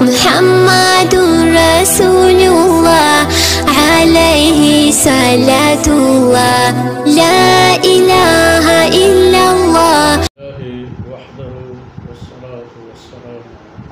محمد رسول الله عليه صلاة الله لا إله إلا الله وحده والصلاة والسلام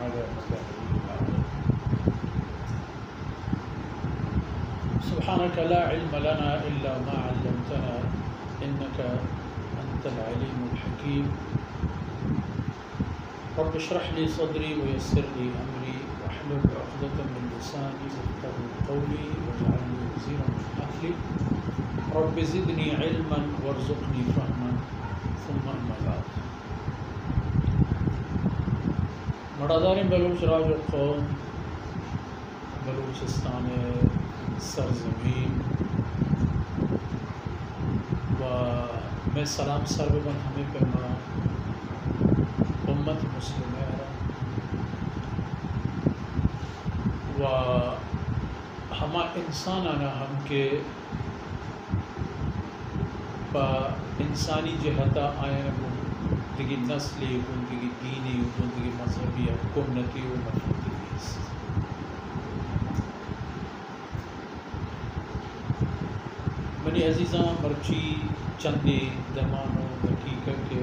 على نبيه سبحانك لا علم لنا إلا ما علمتنا إنك أنت العليم الحكيم رب اشرح لي صدري ويسر لي أمري واحلل عقدة من لساني يفقهوا قولي واجعل لي وزيرا من أهلي رب زدني علما وارزقني فهما ثم أما بعد مردار بلوچ راج القوم بلوچستان سرزمین و میں سلام سربن ہمیں پیما امت مسلمہ و ہما انسان آنا ہم کے با انسانی جہتا آئین کو دیگی نسلی کو دیگی دینی کو دیگی مذہبی کمنتی و مفہومی منی عزیزاں مرچی چندی دمان و حقیقت کے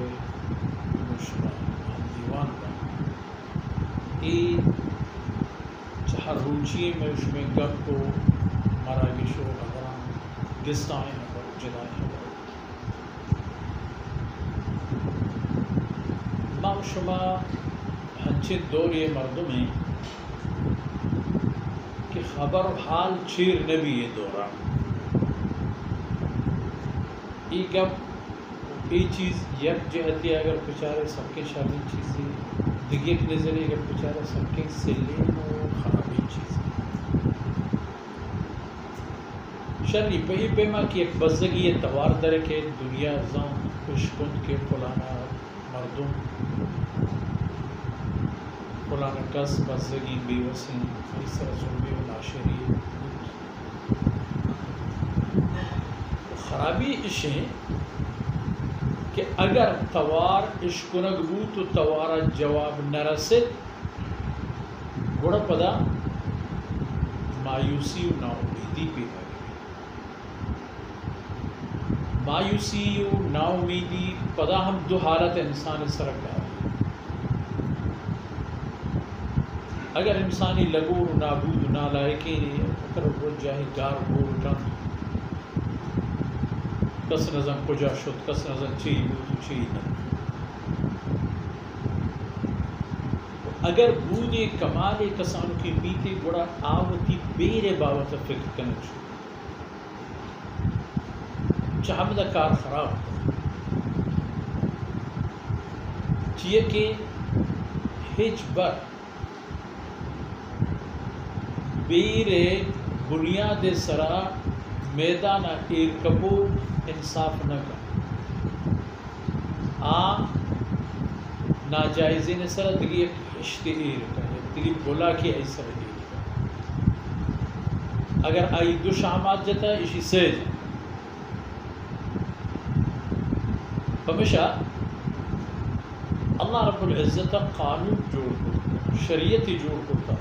مشرا دیوان کا ای چہر روچی میں اس میں گپ کو مراگش و اگران گستائیں اور جدائیں ما شما ہنچے دور یہ مردم ہیں کہ خبر و حال چیر نبی یہ دورہ ای گپ ای چیز یک جہتی اگر پچارے سب کے شامل چیزیں دیگی ایک نظری اگر پچارے سب کے سلیم و خرابی چیزیں شرعی پہی پیما کی ایک بزدگی یہ توار در کے دنیا زان خوشکند کے فلانا مردم فلانا کس بزدگی بیوسین اس طرح ظلمی و ناشری خرابی اشیں کہ اگر توار اشکنگ بو تو توارا جواب نرسد گوڑا پدا مایوسی و ناامیدی پیدا مایوسی و ناامیدی پدا ہم دو حالت انسان سرکار اگر انسانی لگور و نابود و نالائکی اگر وہ جاہی گار بور کن کس نظم کجا شد کس نظم چی بود چی نہیں اگر بودے کمال کسانو کی میتے بڑا آوتی بیر باوت فکر کنک شد چاہمدہ کار خراب چیئے کہ ہج بر بیر بنیاد سرا میدان ایرکبو انصاف نہ کر ناجائزی نے سر دیگی ایک اشتعیر کر دیگی بولا کہ ایسا دیگی اگر آئی دو شامات جتا ہے اسی سیج ہمیشہ اللہ رب العزت قانون جوڑ کرتا شریعتی جوڑ کرتا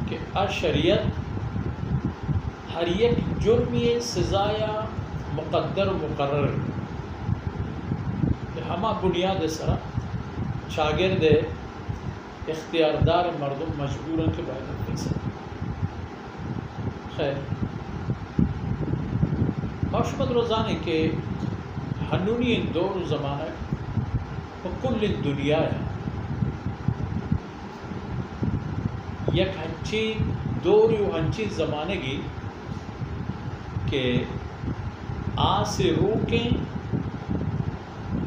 کہ شریعت ہر یک جرمی سزایا مقدر مقرر ہما بنیاد سرا شاگرد اختیاردار مردم مجبوراں کے باید فیصل خیر باشمد روزانے کے ہنونی دور زمانہ کل دنیا ہے یک ہنچی دور یو ہنچی زمانے گی کہ سے روکیں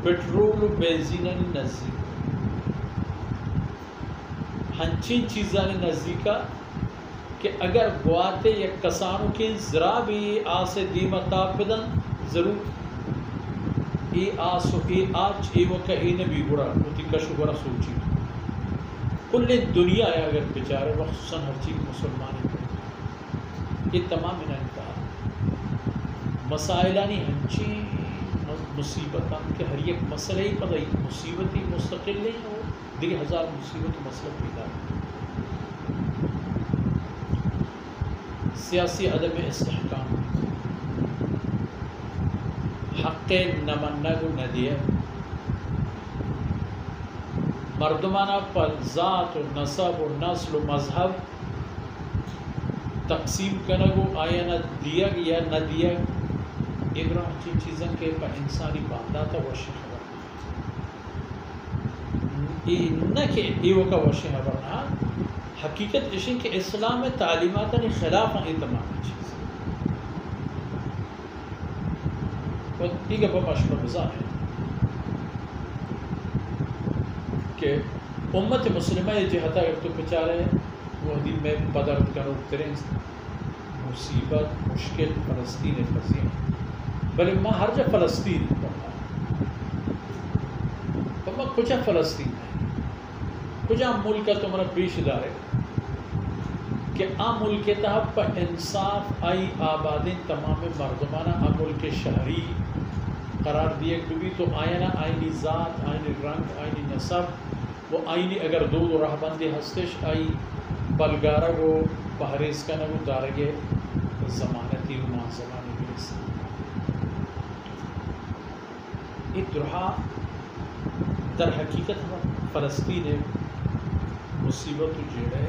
پیٹرول و بنزین نزدیک ہنچین چیزانی نزدیکا کہ اگر گواتے یا کسانوں کے ذرا بھی سے دیمہ تاب بدن ضرور ای آسو ای آج ای وکا ای نبی گرا ہوتی کشو گرا سوچی کل دنیا ہے اگر بیچارے وخصوصاً ہر چیز مسلمانی پر یہ تمام انتہا مسائلانی ہنچی مصیبتان کہ ہر یک مسئلہ ہی پتہ مصیبتی مستقل نہیں ہو دیکھیں ہزار مصیبت و مسئلہ پیدا ہے. سیاسی عدم استحکام، حق نمنگ و ندیہ، مردمانہ پر ذات و نسب و نسل و مذہب تقسیم کنگو آیا نہ دیا یا نہ دیا، ابراہ چی چیزیں کہ پا انسانی بانداتا وشی خبر نہ کہ ایو کا وشی خبر نہ. حقیقت اشی کہ اسلام تعلیمات نے خلاف ہیں تمام چیز و دیگر با مشروع بزار ہے کہ امت مسلمہ یہ جہتا اگر تو پچارے وہ دن میں پدرد کرو ترین مصیبت مشکل فلسطین فضی ہیں، بلے ماں ہر جا فلسطین پڑھا تو ماں کچھا فلسطین ہے، کچھا ملکہ تمہارا پیش دارے کہ آ ملک تحب پا انصاف آئی آبادین تمام مردمانہ آ ملک شہری قرار دیے بھی تو آئینہ آئینی ذات، آئینی رنگ، آئینی نسب وہ آئینی اگر دو راہ بندی ہستش آئی بلگارہ وہ بحریز کا نگو دارگے زمانتی و مان زمانی گریس ایک درہا در حقیقت فلسطین مصیبت و جیڑے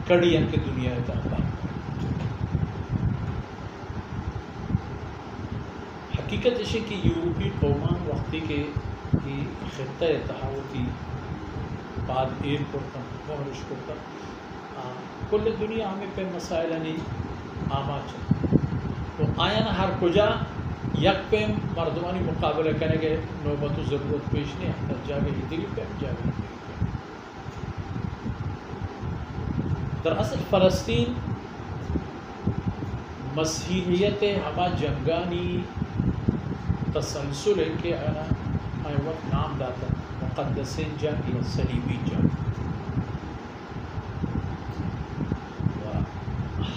کڑیاں کے دنیا تعالیٰ حقیقت اسے کہ یورپی قومان وقتی کے خطہ تحاوتی بعد ایئرپورٹ کا مہرش کرتا کل دنیا ہمیں پہ مسائل نہیں آما چاہتا تو آیا نا ہر کجا یک پہ مردمانی مقابلہ کرنے کے نوبت و ضرورت پیش نہیں آتا، جاگے ہی دلی پہ جاگے ہی دلی پہ. در اصل فلسطین مسیحیت ہما جنگانی تسلسل ہے کہ آنا میں وقت نام داتا مقدسین جنگ یا صلیبی جنگ.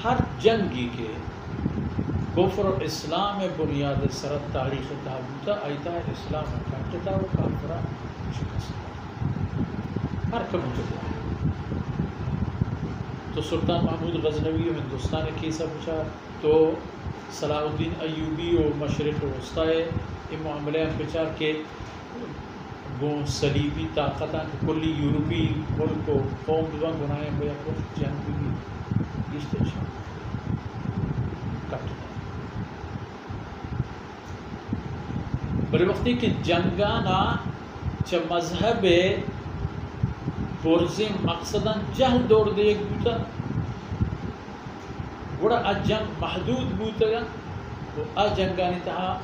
ہر جنگی کے کفر و اسلام بنیاد سرد تاریخ تحبوتا آئیتا ہے اسلام کانٹتا و کافرہ شکست ہر کبوتا ہے. تو سلطان محمود غزنوی ہندوستان کیسا پوچھا تو صلاح الدین ایوبی و مشرق وسطی یہ معاملے ہم پچار کے وہ صلیبی طاقتاں کلی یورپی ملک کو قوم دوان بنائیں بیا کچھ جنگ بھی اسٹیشن کٹ بڑے وقتی کہ جنگانا چھ مذہب پرزم مقصداً جہل دور دے ایک بوتا گوڑا جنگ محدود بوتا گا تو جنگانی تہا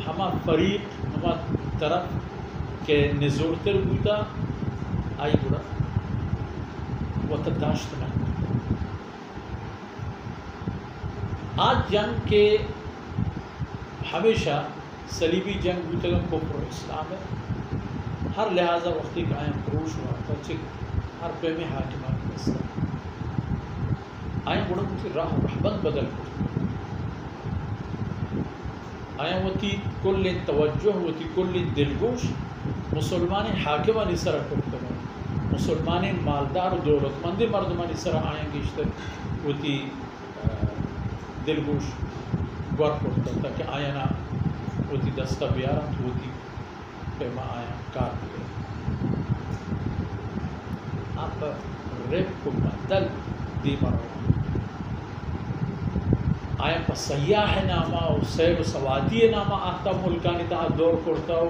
ہما فریق ہما طرف کے نزورتر بوتا آئی گوڑا وتداشت نہ آج جنگ کے ہمیشہ صلیبی جنگ بوتا گا کفر و اسلام ہے ہر لہذا وقتی کا آئیں پروش ہوا تھا چک ہر پہ میں حاکمان بستا آئیں بڑا مجھے راہ رحبت بدل کرتا آئیں ہوتی کل توجہ ہوتی کل دلگوش مسلمان حاکمانی سرہ کرتا ہے مسلمان مالدار و دولت مند مردمانی سرہ آئیں گیشتر ہوتی دلگوش گوار کرتا تاکہ آئیں نا ہوتی دستہ بیارت ہوتی پیما آیا کار دیئے آپ ریب کو بدل دی مروا آیا پا سیاح نامہ و سیب سوادی نامہ آتا ملکانی تا دور کرتا ہو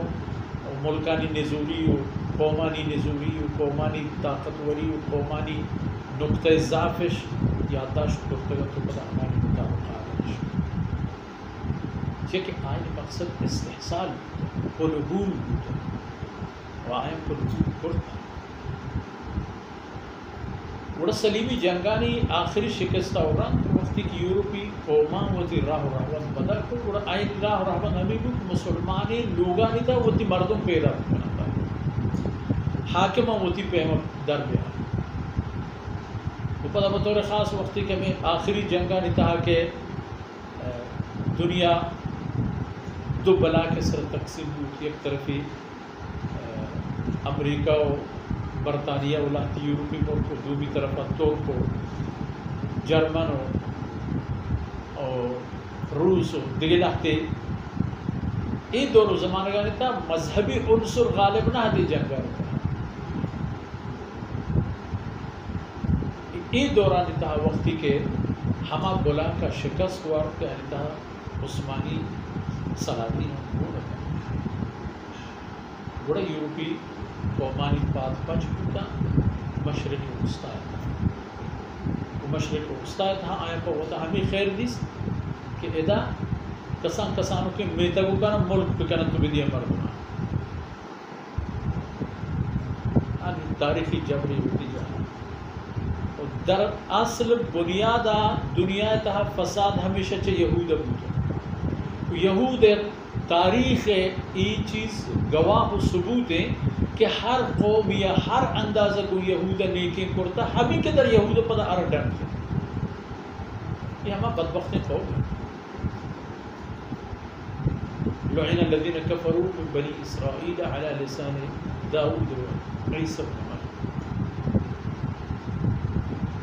ملکانی نزولی و قومانی نزولی و قومانی طاقتوری و قومانی نقطہ ضعفش یادداشت کرتا گا تو پتہ ہماری مطابق آرش یہ کہ آئین مقصد استحصال قلبول بوتا و آئین قلبول کرتا وڑا صلیبی جنگانی آخری شکستہ ہو رہا تو وقتی کی یوروپی قومان ہوتی راہ و رحبت بدل کر وڑا آئین راہ و رحبت ہمیں بھی مسلمانی لوگانی تھا ہوتی مردم پیدا بناتا ہے حاکمہ ہوتی پیمہ در بیان وہ پتہ بطور خاص وقتی کہ ہمیں آخری جنگانی تھا کہ دنیا دو بلا کے سر تقسیم ہوتی ایک طرفی امریکہ و برطانیہ ولاتی یورپی ملک دو بھی طرف ترک و جرمن اور روس و دیگر لاتے یہ دونوں زمانہ گانے تھا مذہبی عنصر غالب نہ دی جنگ کرتا یہ دوران تھا وقتی کے ہما بلا کا شکست ہوا کہ تھا عثمانی سلاطین بڑا یورپی قومانی بات بچ ہوتا مشرقی وسطی تھا وہ مشرق وسطی تھا آیا پر ہوتا ہمیں خیر دیس کہ ادا کسانوں کے میتگو کا نا ملک پکنا تو بھی دیا مردنا تاریخی جبری ہوتی جا در اصل بنیادہ دنیا تہا فساد ہمیشہ چاہے یہود بوتا یہود تاریخ ای چیز گواہ و ثبوت ہے کہ ہر قوم یا ہر اندازہ کو یہود نیکیں کرتا ہمیں کے در یہود پدا اردن تھے یہ ہمیں بدبخت قوم ہے لعن الذين كفروا من بني اسرائيل على لسان داود وعيسى بن مريم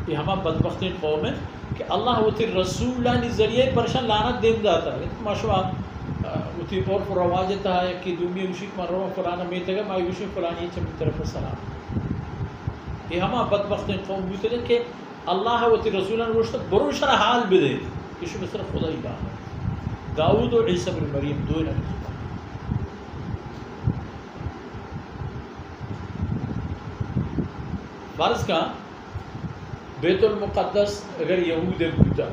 یہ ہمیں بدبخت قوم ہے کہ اللہ وتی رسولانی ذریعے پرشان لعنت دیم داتا ہے ماشوا وتی اور رواج تھا کہ دنیا وشی مرو فلانا میتگا ما وشی فلانی چم طرف سلام یہ ہمیں بدبخت قوم ہوتے ہیں کہ اللہ وتی رسولان روشت بروشر حال بدے کہ شو صرف خدای با داؤد و عیسی بن مریم دو نبی فرض کا بیت المقدس اگر یہود بوتا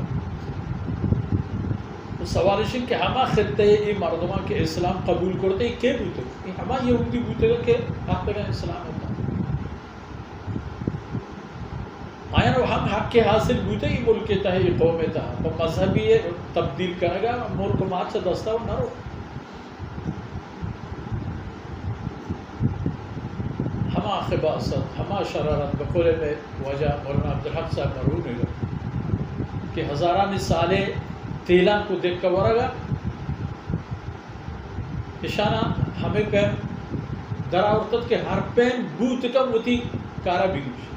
تو سوال ہے کہ ہما خطے یہ مردمان کے اسلام قبول کرتے ہیں کہ بوتے ہیں ہما یہودی بوتے گا کہ آپ کا اسلام ہوتا آیا نو ہم حق کے حاصل بوتے یہ ملک تا ہے یہ قوم تا تو مذہبی تبدیل کرے گا ملک مات سے دستا ہو نہ رو ہما خباثت ہما شرارت بقول میں وجہ مولانا عبدالحق صاحب مرحوم ہے کہ ہزاران سالے تیلان کو دیکھ کر ورگا اشانہ ہمیں پیم درا ارتد کے ہر پیم بوت کا وتی کارا بیگوش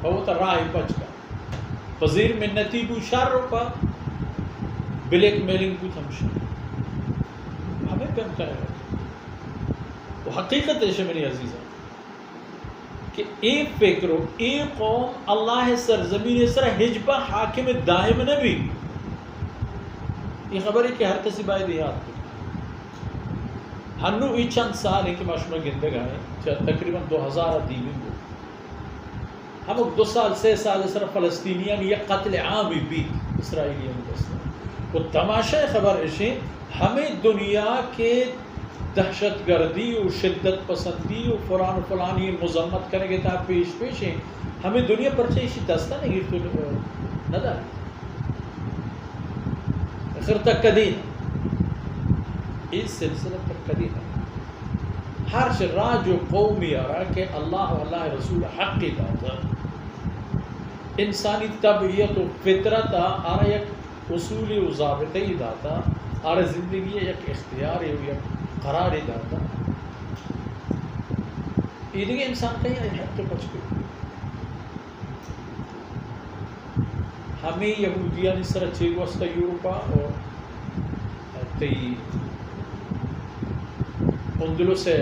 اور وہ تا راہ بچ کا وزیر منتی بو شر روپا بلیک میلنگ بو تھمشا ہمیں پیم کرے گا وہ حقیقت ہے میری عزیزہ کہ ایک فکرو ایک قوم اللہ سرزمین سر حجبہ حاکم دائم نبی یہ خبر ہے کہ ہر کسی باید یاد کرو ہنو ای چند سال ہے کہ معاشمہ گندگ آئے تقریباً 2000 دیویں گو ہم 2 سال 3 سال سر فلسطینیان یہ قتل عامی بھی اسرائیلیان دستا وہ تماشا خبر ہے ہمیں دنیا کے دہشت گردی و شدت پسندی و فلان و فلانی مذمت کرنے کے تا پیش ہیں ہمیں دنیا پر چاہیے دستا نہیں تو نہ دا اخر تک قدین اس سلسلہ تک قدین ہر راج و قومی آرہا کہ اللہ و اللہ رسول حقی داتا انسانی طبیعت و فطرت آرہا یک اصولی و ضابطی داتا آرہا زندگی یک اختیاری و یک قرار داتا یہ دیکھیں انسان کہیں آئی حق کے پچھ گئے ہمیں یہودیان اس طرح چھے وسطہ یوروپا اور تی اندلو سے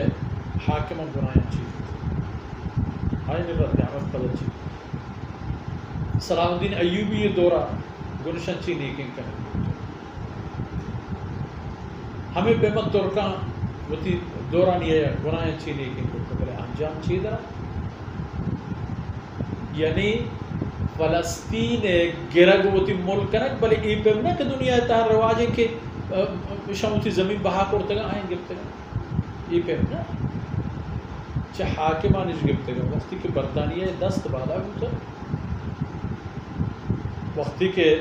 حاکمان بنائیں چھے آئی نے رد عمل پدر چھے سلام الدین ایوبی یہ دورہ گنشن چھے نیکن کرنے ہمیں پیمت ترکان وتی دوران یہ گناہیں چھے لیکن بلے انجام چھے درہ یعنی فلسطین گرگ وتی ملک کنک بلے ای پیم نہ کہ دنیا اتحار رواج ہے کہ شاموتی زمین بہا کرتے گا آئیں گرتے گا ای پیم نہ چاہ حاکمانش گرتے گا وقتی کہ برطانیہ دست بالا ہوتا وقتی کہ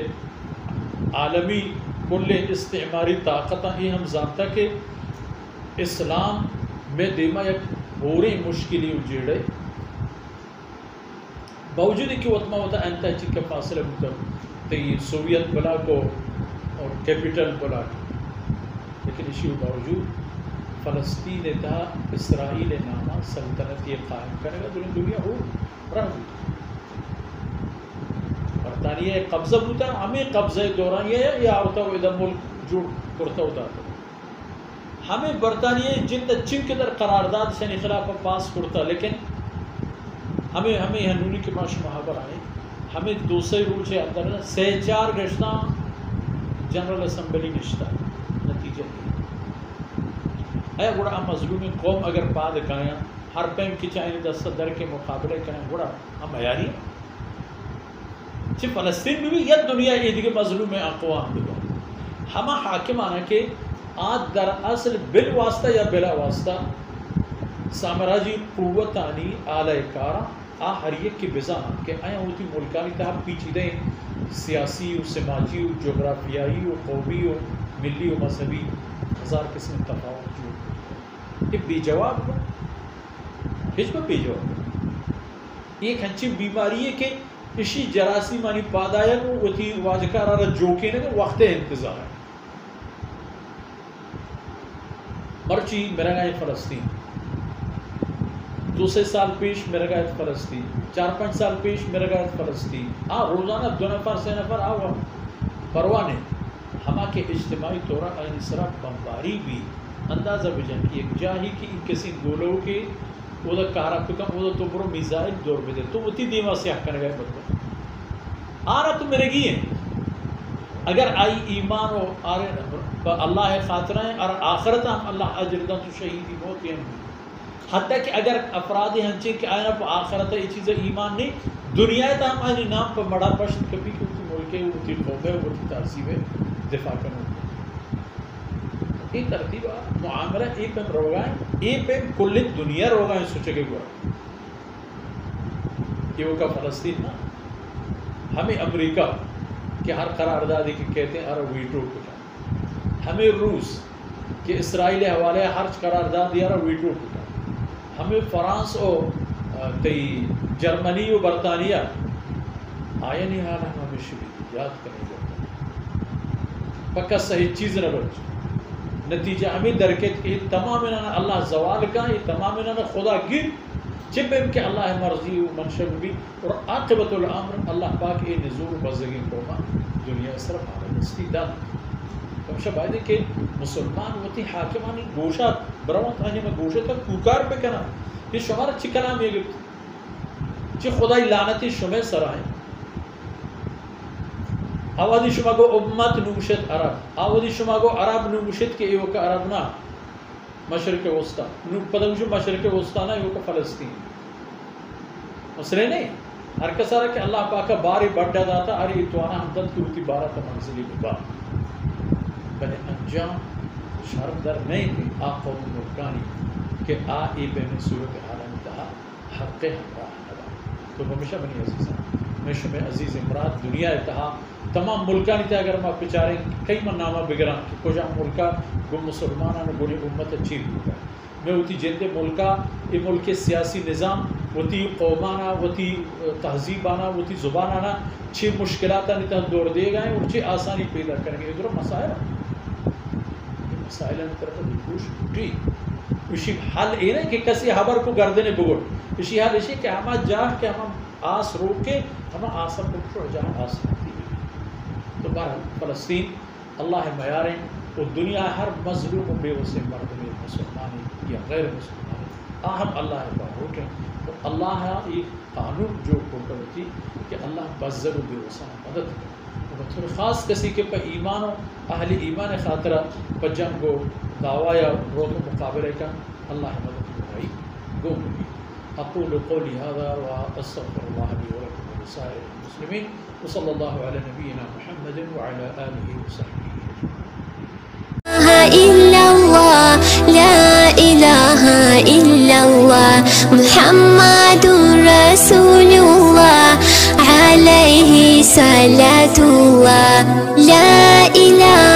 عالمی کل استعماری طاقتہ ہی ہم جانتا کہ اسلام میں دیما یک بوری مشکلی اجیڑے باوجود کہ وطمہ ہوتا انتا چک کا فاصلہ ہوتا تی سوویت بلاک اور کیپیٹل بلاک لیکن اسی باوجود فلسطین تھا اسرائیل نامہ سلطنت یہ قائم کرے گا دنیا ہو رہا برطانیہ قبضہ ہوتا ہمیں قبضہ دوران یہ ہوتا ہو ادھر ملک جوڑ کرتا ہوتا ہمیں برطانیہ جن چن کے در قرارداد سے خلاف پاس کرتا لیکن ہمیں ہنوری کے معاش محابر آئے ہمیں دوسرے رول سے اندر سے 4 گشتہ جنرل اسمبلی نشتہ نتیجہ ہے بڑا مظلوم قوم اگر بعد گایا ہر پیم کی چاہیے دست در کے مقابلے کریں بڑا ہم معیاری چھ فلسطین میں بھی یہ دنیا یہ دیکھ مظلوم اقوام دیگا ہمیں حاکم آنا کہ آج در اصل بالواسطہ یا بلا واسطہ سامراجی قوت آنی آلہ کارا ہر ایک کی بزان کہ آیا ہوتی ملکانی تحب پیچیدہ سیاسی و سماجی و جغرافیائی و قومی و ملی و مذہبی ہزار قسم تفاوت جو یہ بے جواب ہے ہیچ میں بے جواب ہے ایک ہنچی بیماری ہے کہ اسی جراسی مانی پادایا کو وطی واجکار آرہ جوکے نے وقت انتظار ہے مرچی میرا گاہ فلسطین 2 سال پیش میرا گاہ فلسطین 4-5 سال پیش میرا گاہ فلسطین روزانہ 2 نفر 3 نفر آؤ پروانے ہما کے اجتماعی طورہ این سرا بمباری بھی اندازہ بجن کی ایک جاہی کی کسی گولوں کے وہ دا کارا پکم وہ دا تو برو میزائل دور بدے تو وہ تی دیما سیاہ کرنے گئے بدے آرہ تو میرے گی ہیں اگر آئی ایمان و اللہ خاطرائیں اور آخرت ہم اللہ اجر دن تو شہیدی موت ہیں حتیٰ کہ اگر افراد ہنچے کہ آئینہ پہ آخرت یہ چیز ایمان نہیں دنیا تا ہم آئینی نام پہ مڑا پشت کبھی کہ اتی ملکے اتی قومے اتی تحصیب دفاع کرنے یہ ترتیب معاملہ ایک پہ روگائیں ایک پہ کل دنیا روگائیں سوچے گئے گوڑا یہ وہ کا فلسطین نا ہمیں امریکہ کہ ہر قراردادی کی کہتے ہیں ارہ ویٹو کتا ہمیں روس کہ اسرائیل حوالے ہر قرارداد دیا ارہ ویٹو کتا ہمیں فرانس اور جرمنی و برطانیہ آیا نہیں حال ہمیں شبید یاد کرنے جاتا پکا صحیح چیز نہ بچ نتیجہ ہمیں درکت کہ تمام انہاں اللہ زوال کا یہ تمام انہاں خدا گر چپ ان کے اللہ مرضی و منشب بھی اور عاقبت الامر اللہ پاک یہ نزول بزرگی قوما دنیا اس طرف آرہا استیداد ہمشہ باید ہے کہ مسلمان ہوتی حاکمانی گوشہ براوت آنے میں گوشہ تک کوکار پہ کنا یہ شمار اچھی کلام یہ گفت چی خدای لعنتی شمع سرائیں آوازی شما گو امت نوشت عرب آوازی شما گو عرب نوشت کہ ایوکا عرب نا مشرق وسطی پدوشو مشرق وسطی نا ایوکا فلسطین مسئلے نہیں ہر کسارا کہ اللہ پاکا باری بڑھا داتا اری اتوانا ہمدن کی ہوتی 12 منزلی بگا بلے انجام شرم در نہیں تھی آقا و ملکانی کہ آئی بین صورت حال انتہا حق ہمراہ نبا تو ہمیشہ بنی عزیزاں میں شمع عزیز امراد دنیا اتہا تمام ملکانی تھے اگر میں پچاریں کئی من نامہ بگران کہ کجا ملکہ گو مسلمانہ گولی امت اچھی ہوگا میں ہوتی جندے ملکہ یہ ملک سیاسی نظام ہوتی قومانہ ہوتی تہذیبانہ ہوتی زبانانہ چھ مشکلاتہ نتاں دور دے گئے اور چھ آسانی پیدا کریں گے ادھر مسائل مسائل ان طرف دلکوش اٹھی اسی حل یہ نہیں کہ کسی حبر کو گردنے بگڑ اسی حل اسی کہ ہمیں جاہ کہ ہم آس روک کے ہمیں آسا پکڑ جہاں آس رکھتی ہے تو بہر فلسطین اللہ معیاریں وہ دنیا ہر مظلوم و بے وسے مرد میں مسلمانی یا غیر مسلمانی آہم اللہ باہوٹ ہیں تو اللہ ایک قانون جو کرتی کہ اللہ بزر و بے وسا مدد کرے تو خاص کسی کے پہ ایمان و اہل ایمان خاطرہ پہ جنگ و دعویٰ یا روت و مقابلے کا اللہ مدد بھائی گو ملی اقول قولی هذا واستغفر الله لي ولكم ولسائر المسلمين وصلى الله على نبينا محمد وعلى آله وصحبه إلا الله لا إله إلا الله محمد رسول الله عليه صلاة الله لا إله